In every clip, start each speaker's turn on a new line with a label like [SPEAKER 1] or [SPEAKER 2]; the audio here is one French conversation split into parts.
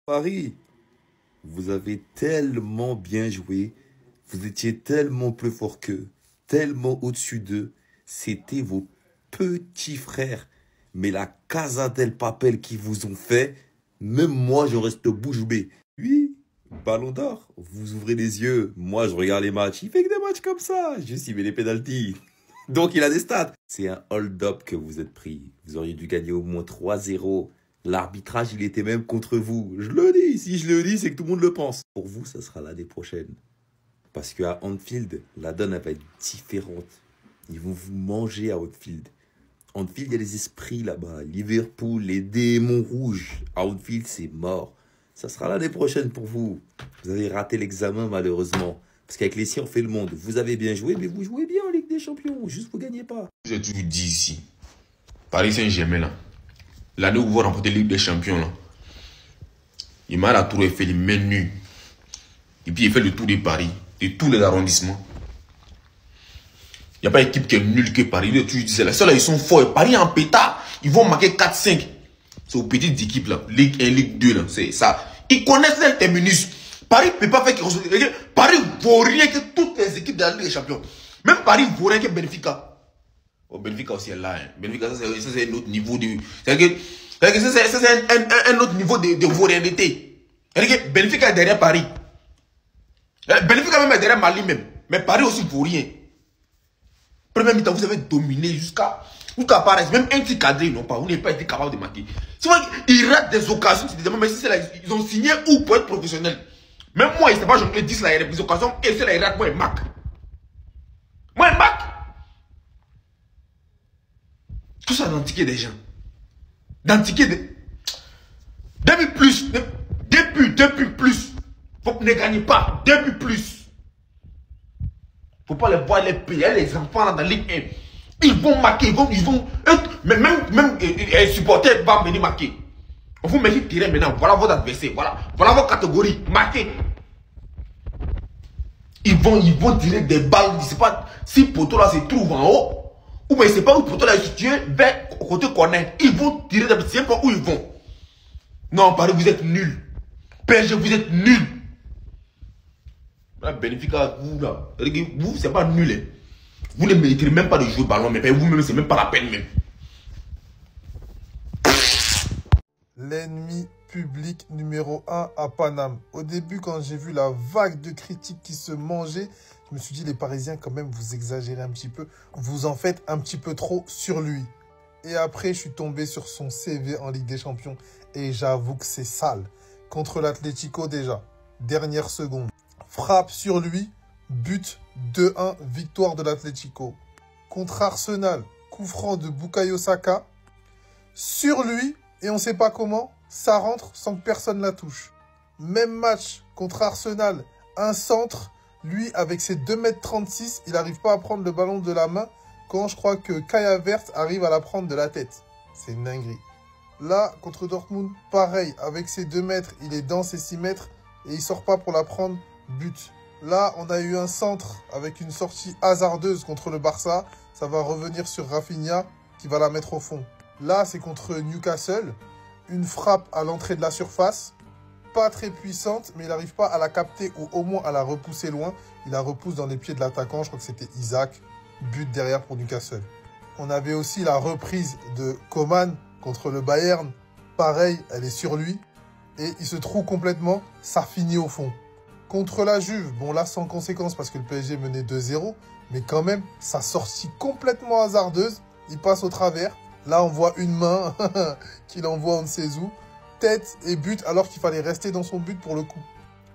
[SPEAKER 1] Paris, vous avez tellement bien joué, vous étiez tellement plus fort qu'eux, tellement au-dessus d'eux. C'était vos petits frères. Mais la Casa del Papel qu'ils vous ont fait, même moi, je reste bouche bée. Oui, Ballon d'Or, vous ouvrez les yeux. Moi, je regarde les matchs. Il fait que des matchs comme ça. Juste, il met les pénaltys. Donc, il a des stats. C'est un hold-up que vous êtes pris. Vous auriez dû gagner au moins 3-0. L'arbitrage, il était même contre vous. Je le dis. Si je le dis, c'est que tout le monde le pense. Pour vous, ça sera l'année prochaine. Parce qu'à Anfield, la donne elle va être différente. Ils vont vous manger à Anfield. Anfield, il y a les esprits là-bas. Liverpool, les démons rouges. À Anfield, c'est mort. Ça sera l'année prochaine pour vous. Vous avez raté l'examen, malheureusement. Parce qu'avec les siens, on fait le monde. Vous avez bien joué, mais vous jouez bien en Ligue des Champions. Juste, vous ne gagnez pas.
[SPEAKER 2] J'ai toujours dit ici, Paris Saint-Germain, là, l'année où vous remportez la Ligue des Champions, là, il m'a la tour Eiffel, il met nu. Et puis il fait le tour de Paris, de tous les arrondissements. Il n'y a pas d'équipe qui est nulle que Paris. Il est toujours dit, c'est là. Ceux-là, ils sont forts. Paris en pétard, ils vont marquer 4-5. C'est aux petites équipes, là. Ligue 1, Ligue 2, là. C'est ça. Ils connaissent les terminus. Paris ne peut pas faire quelque chose. Paris ne vaut rien que toutes les équipes de la Ligue des Champions. Même Paris ne vaut rien que Benfica. Oh, Benfica aussi est là. Hein. Benfica, ça c'est un autre niveau de. C'est un autre niveau de vaurianité. Benfica est derrière Paris. Benfica même est derrière Mali même. Mais Paris aussi ne vaut rien. Première mi-temps, vous avez dominé jusqu'à Paris. Même un petit cadré, non pas. Vous n'avez pas été capable de marquer. C'est vrai qu'ils ratent des occasions. Mais si c'est là, ils ont signé où pour être professionnels. Même moi, il ne sait pas jongler 10 là, il y a des occasions. Et c'est là, ils ratent. Moi, ils marquent. Moi, ils marquent. Tout ça dans le ticket des gens. Dans le ticket des. Depuis plus. Depuis plus. Vous ne gagnez pas. Depuis plus. Faut pas les voir les payer, les enfants là dans la Ligue 1. Ils vont marquer, ils vont. Mais même les supporters vont venir marquer. On vous met le terrain maintenant. Voilà votre adversaire. Voilà votre catégorie. Marquez. Ils vont tirer des balles. Je ne sais pas si le poteau là se trouve en haut. Ou bien je ne sais pas où le poteau là est situé vers côté corner. Ils vont tirer des balles. Je ne sais pas où ils vont. Non, Paris, vous êtes nuls. PSG, vous êtes nuls. Benfica, vous là, vous, c'est pas nul. Hein. Vous ne méritez même pas de jouer au ballon, mais vous-même, c'est même pas la peine même.
[SPEAKER 3] L'ennemi public numéro 1 à Paname. Au début, quand j'ai vu la vague de critiques qui se mangeait, je me suis dit, les Parisiens, quand même, vous exagérez un petit peu. Vous en faites un petit peu trop sur lui. Et après, je suis tombé sur son CV en Ligue des Champions. Et j'avoue que c'est sale. Contre l'Atlético déjà. Dernière seconde. Frappe sur lui. But 2-1. Victoire de l'Atlético. Contre Arsenal. Coup franc de Bukayo Saka. Sur lui. Et on ne sait pas comment. Ça rentre sans que personne la touche. Même match contre Arsenal. Un centre. Lui, avec ses 2,36 m, il n'arrive pas à prendre le ballon de la main. Quand je crois que Kai Havertz arrive à la prendre de la tête. C'est une dinguerie. Là, contre Dortmund, pareil. Avec ses 2 mètres, il est dans ses 6 mètres. Et il ne sort pas pour la prendre. But. Là, on a eu un centre avec une sortie hasardeuse contre le Barça. Ça va revenir sur Rafinha qui va la mettre au fond. Là, c'est contre Newcastle. Une frappe à l'entrée de la surface. Pas très puissante, mais il n'arrive pas à la capter ou au moins à la repousser loin. Il la repousse dans les pieds de l'attaquant. Je crois que c'était Isaac. But derrière pour Newcastle. On avait aussi la reprise de Coman contre le Bayern. Pareil, elle est sur lui. Et il se trouve complètement. Ça finit au fond. Contre la Juve, bon là sans conséquence parce que le PSG menait 2-0. Mais quand même, sa sortie complètement hasardeuse. Il passe au travers. Là, on voit une main qu'il envoie on ne sait où. Tête et but alors qu'il fallait rester dans son but pour le coup.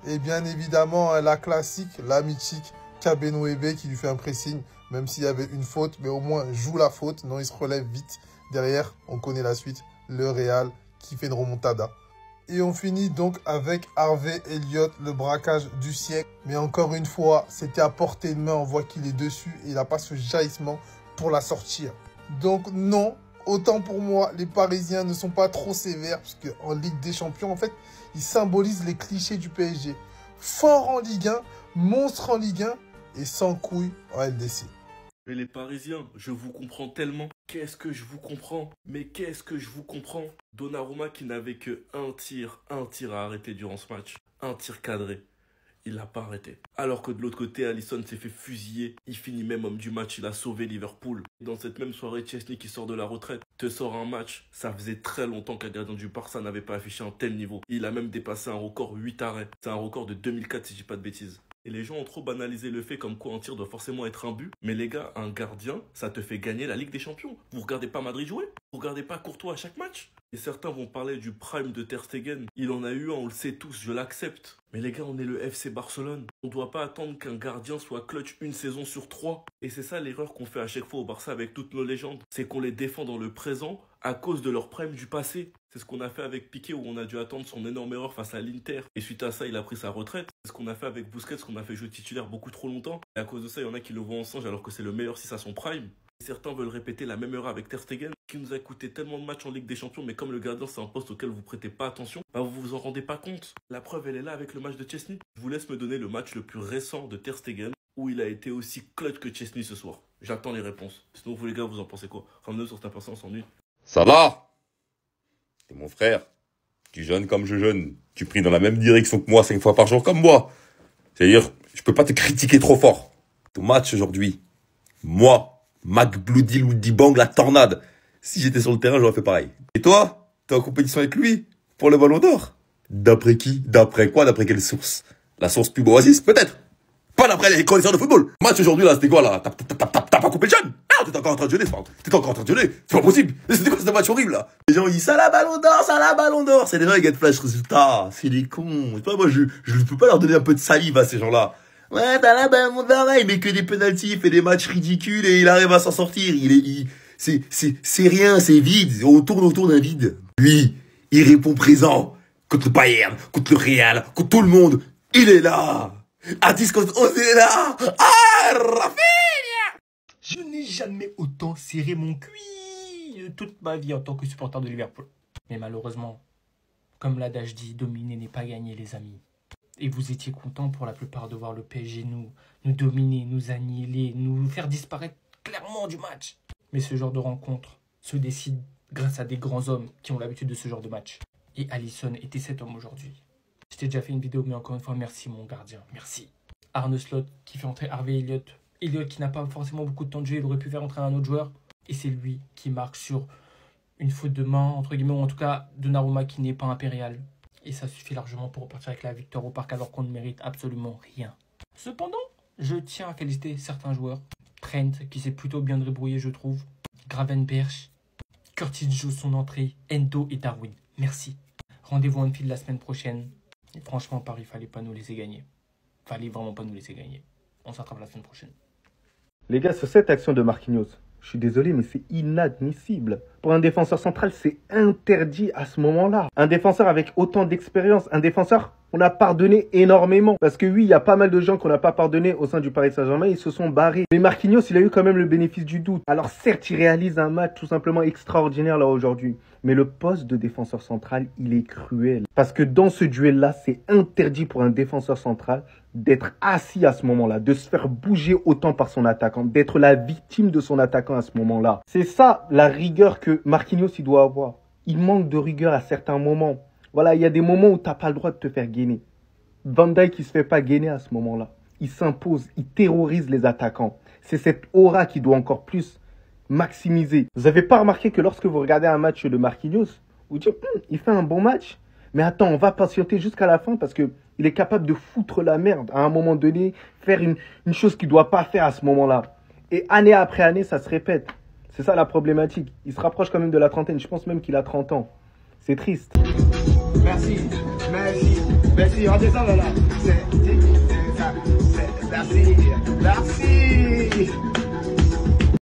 [SPEAKER 3] Et bien évidemment, la classique, la mythique, Kabenoebe qui lui fait un pressing. Même s'il y avait une faute, mais au moins joue la faute. Non, il se relève vite. Derrière, on connaît la suite. Le Real qui fait une remontada. Et on finit donc avec Harvey Elliott, le braquage du siècle. Mais encore une fois, c'était à portée de main. On voit qu'il est dessus et il n'a pas ce jaillissement pour la sortir. Donc non, autant pour moi, les Parisiens ne sont pas trop sévères. Parce qu'en Ligue des Champions, en fait, ils symbolisent les clichés du PSG. Fort en Ligue 1, monstre en Ligue 1 et sans couilles en LDC.
[SPEAKER 4] Mais les Parisiens, je vous comprends tellement. Qu'est-ce que je vous comprends? Mais qu'est-ce que je vous comprends? Donnarumma qui n'avait que un tir à arrêter durant ce match. Un tir cadré. Il l'a pas arrêté. Alors que de l'autre côté, Alisson s'est fait fusiller. Il finit même homme du match. Il a sauvé Liverpool. Dans cette même soirée, Chesney qui sort de la retraite te sort un match. Ça faisait très longtemps qu'un gardien du Barça n'avait pas affiché un tel niveau. Il a même dépassé un record 8 arrêts. C'est un record de 2004 si je dis pas de bêtises. Et les gens ont trop banalisé le fait comme quoi un tir doit forcément être un but. Mais les gars, un gardien, ça te fait gagner la Ligue des Champions. Vous regardez pas Madrid jouer? Vous regardez pas Courtois à chaque match? Et certains vont parler du prime de Ter Stegen. Il en a eu un, on le sait tous, je l'accepte. Mais les gars, on est le FC Barcelone. On ne doit pas attendre qu'un gardien soit clutch une saison sur 3. Et c'est ça l'erreur qu'on fait à chaque fois au Barça avec toutes nos légendes. C'est qu'on les défend dans le présent à cause de leur prime du passé. C'est ce qu'on a fait avec Piqué où on a dû attendre son énorme erreur face à l'Inter. Et suite à ça, il a pris sa retraite. C'est ce qu'on a fait avec Busquets, qu'on a fait jouer titulaire beaucoup trop longtemps. Et à cause de ça, il y en a qui le voient en singe alors que c'est le meilleur si ça son prime. Certains veulent répéter la même erreur avec Ter Stegen, qui nous a coûté tellement de matchs en Ligue des Champions, mais comme le gardien c'est un poste auquel vous prêtez pas attention, bah vous vous en rendez pas compte. La preuve elle est là avec le match de Chesney. Je vous laisse me donner le match le plus récent de Ter Stegen, où il a été aussi clutch que Chesney ce soir. J'attends les réponses. Sinon vous les gars, vous en pensez quoi? Ramenez-nous sur ta personne, on s'ennuie.
[SPEAKER 1] Ça va? T'es mon frère. Tu jeûnes comme je jeûne. Tu pries dans la même direction que moi 5 fois par jour comme moi. C'est-à-dire, je peux pas te critiquer trop fort. Ton match aujourd'hui, moi, Mac Bloody Loody Bang, la tornade. Si j'étais sur le terrain, j'aurais fait pareil. Et toi, t'es en compétition avec lui pour le Ballon d'Or? D'après qui? D'après quoi? D'après quelle source? La source pub Oasis, peut-être? Pas d'après les connaisseurs de football. Match aujourd'hui, là, c'était quoi, là? T'as pas coupé le jeune? Non, t'es encore en train de jeûner, t'es encore en train de jeûner. C'est pas possible. C'était quoi, ce match horrible, là? Les gens, ils disent, ça la Ballon d'Or, ça la Ballon d'Or. C'est des gens, ils gagnent flash résultat. C'est des cons. C'est pas, moi, je peux pas leur donner un peu de salive à ces gens-là. Ouais, t'as là, Ballon d'Or, il met que des penalties, il fait des matchs ridicules et il arrive à s'en sortir. C'est rien, c'est vide. On tourne autour d'un vide. Lui, il répond présent. Contre le Bayern, contre le Real, contre tout le monde. Il est là. Atis contre on est là. Ah, Rafinha!
[SPEAKER 5] Je n'ai jamais autant serré mon cuit de toute ma vie en tant que supporter de Liverpool. Mais malheureusement, comme l'adage dit, dominer n'est pas gagner, les amis. Et vous étiez contents pour la plupart de voir le PSG nous dominer, nous annihiler, nous faire disparaître clairement du match. Mais ce genre de rencontre se décide grâce à des grands hommes qui ont l'habitude de ce genre de match. Et Alisson était cet homme aujourd'hui. Je t'ai déjà fait une vidéo, mais encore une fois, merci mon gardien, merci. Arne Slot qui fait entrer Harvey Elliott. Elliott qui n'a pas forcément beaucoup de temps de jeu, il aurait pu faire entrer un autre joueur. Et c'est lui qui marque sur une faute de main, entre guillemets, ou en tout cas Donnarumma qui n'est pas impérial. Et ça suffit largement pour repartir avec la victoire au parc alors qu'on ne mérite absolument rien. Cependant, je tiens à féliciter certains joueurs. Trent qui s'est plutôt bien débrouillé, je trouve. Gravenberch, Curtis Jones son entrée, Endo et Darwin. Merci. Rendez-vous en Anfield la semaine prochaine. Et franchement, Paris, fallait pas nous laisser gagner. Fallait vraiment pas nous laisser gagner. On se rattrape la semaine prochaine.
[SPEAKER 6] Les gars, sur cette action de Marquinhos, je suis désolé, mais c'est inadmissible. Pour un défenseur central, c'est interdit à ce moment-là. Un défenseur avec autant d'expérience, un défenseur, on a pardonné énormément. Parce que oui, il y a pas mal de gens qu'on n'a pas pardonné au sein du Paris Saint-Germain, ils se sont barrés. Mais Marquinhos, il a eu quand même le bénéfice du doute. Alors certes, il réalise un match tout simplement extraordinaire là aujourd'hui. Mais le poste de défenseur central, il est cruel. Parce que dans ce duel-là, c'est interdit pour un défenseur central d'être assis à ce moment-là, de se faire bouger autant par son attaquant, d'être la victime de son attaquant à ce moment-là. C'est ça la rigueur que Marquinhos il doit avoir. Il manque de rigueur à certains moments. Voilà, il y a des moments où tu n'as pas le droit de te faire gainer. Van Dijk ne se fait pas gainer à ce moment-là. Il s'impose, il terrorise les attaquants. C'est cette aura qui doit encore plus maximiser. Vous n'avez pas remarqué que lorsque vous regardez un match de Marquinhos, vous dites il fait un bon match, mais attends, on va patienter jusqu'à la fin parce qu'il est capable de foutre la merde à un moment donné, faire une chose qu'il ne doit pas faire à ce moment-là. Et année après année, ça se répète. C'est ça la problématique. Il se rapproche quand même de la trentaine. Je pense même qu'il a 30 ans. C'est triste.
[SPEAKER 7] Merci. Redescends là. Merci.